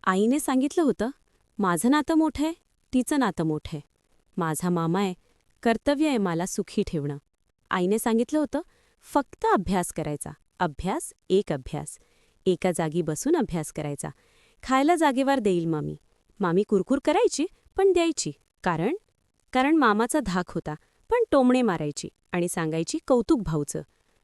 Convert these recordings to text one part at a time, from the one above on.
आईने सांगितलं होतं, माझं नातं मोठं आहे, तिचं नातं मोठं आहे. माझा मामा आहे, कर्तव्य आहे मला सुखी ठेवणं. आईने सांगितलं होतं, फक्त अभ्यास करायचा. अभ्यास, एक अभ्यास. एका जागी बसून अभ्यास करायचा. खायला जागेवर देईल मामी. मामी कुरकुर करायची, पण द्यायची. कारण मामाचा धाक होता, पण टोमणे मारायची आणि सांगायची कौतुक भाऊचं.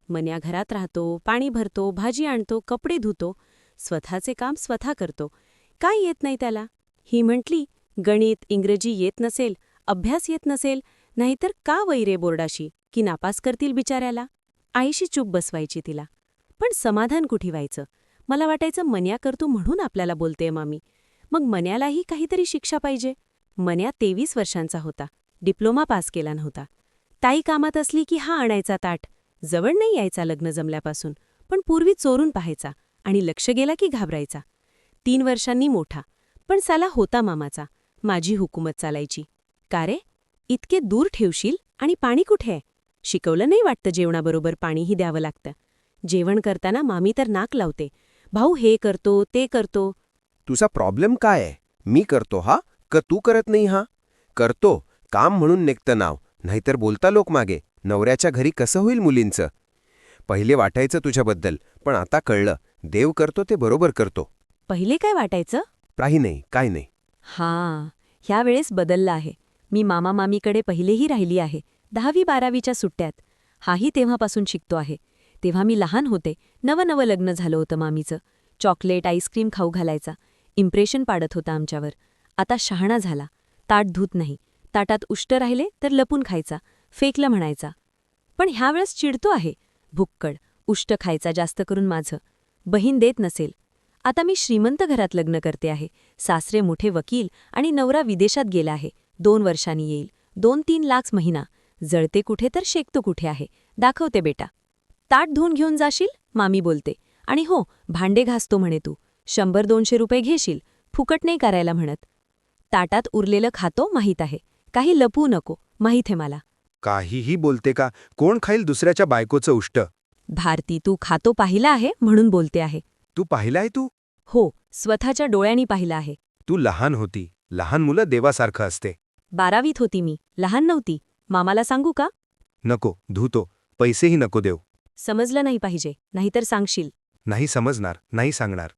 मन्या घरात राहतो, पाणी भरतो, भाजी आणतो, कपडे धुतो. स्वतःचे काम स्वतः करतो. काय येत नाही त्याला? ही म्हटली, गणित इंग्रजी येत नसेल, अभ्यास येत नसेल, नाहीतर का वैरे बोर्डाशी, की नापास करतील बिचाऱ्याला? आईशी चूप बसवायची तिला. पण समाधान कुठे व्हायचं? मला वाटायचं मन्या करतो म्हणून आपल्याला बोलतेय मामी. मग मन्यालाही काहीतरी शिक्षा पाहिजे. मन्या 23 वर्षांचा होता. डिप्लोमा पास केला नव्हता. ताई कामात असली की हा आणायचा ताट. जवळ नाही यायचा लग्न जमल्यापासून, पण पूर्वी चोरून पाहायचा आणि लक्ष गेला की घाबरायचा. 3 वर्षांनी मोठा, पण साला होता मामाचा. माझी हुकूमत चालायची. का रे, इतके दूर ठेवशील आणि पाणी कुठे आहे? शिकवलं नाही वाटतं जेवणाबरोबर पाणीही द्यावं लागतं. जेवण करताना मामी तर नाक लावते. भाऊ हे करतो, ते करतो. तुझा प्रॉब्लेम काय आहे? मी करतो हा का तू करत नाही हा? करतो, काम म्हणून निघतं नाव, नाहीतर बोलता लोक मागे, नवऱ्याच्या घरी कसं होईल मुलींचं? पहिले वाटायचं तुझ्याबद्दल, पण आता कळलं, देव करतो ते बरोबर करतो. पहिले काय वाटायचं? काही नाही, काय नाही. हां, ह्या वेळेस बदलला आहे. मी मामा मामीकडे पहिलेही राहिली आहे. 10वी-12वीच्या सुट्ट्यात. हाही तेव्हापासून शिकतो आहे. तेव्हा मी लहान होते. नवं लग्न झालं होतं मामीचं. चॉकलेट आईस्क्रीम खाऊ घालायचा. इम्प्रेशन पाडत होता आमच्यावर. आता शहाणा झाला. ताट धूत नाही. ताटात उष्ट राहिले तर लपून खायचा. फेकलं म्हणायचा. पण ह्यावेळेस चिडतो आहे. भुक्कड, उष्ट खायचा जास्त करून माझं. बहीण देत नसेल. आता मी श्रीमंत घरात लग्न करते आहे. सासरे मोठे वकील आणि नवरा विदेशात गेला आहे. 2 वर्षांनी येईल. 2-3 लाख महिना. जळते कुठे तर शेकतो कुठे आहे. दाखवते बेटा. ताट धुवून घेऊन जाशील? मामी बोलते. आणि हो, भांडे घासतो म्हणे तू. 100-200 रुपये घेशील. फुकट नाही करायला म्हणत. ताटात उरलेलं खातो माहीत आहे. काही लपवू नको, माहीत आहे मला. काहीही बोलते का? कोण खाईल दुसऱ्याच्या बायकोचं उष्ट? भारती, तू खातो पाहिला आहे म्हणून बोलते आहे. तू पाहिलाय तू? हो, स्वतःच्या डोळ्यांनी पाहिलं आहे. तू लहान होती. लहान मुलं देवासारखं असते. 12वीत होती मी, लहान नव्हती. मामाला सांगू का? नको, धुतो. पैसेही नको देऊ. समजलं नाही पाहिजे, नाहीतर सांगशील. नाही समजणार, नाही सांगणार.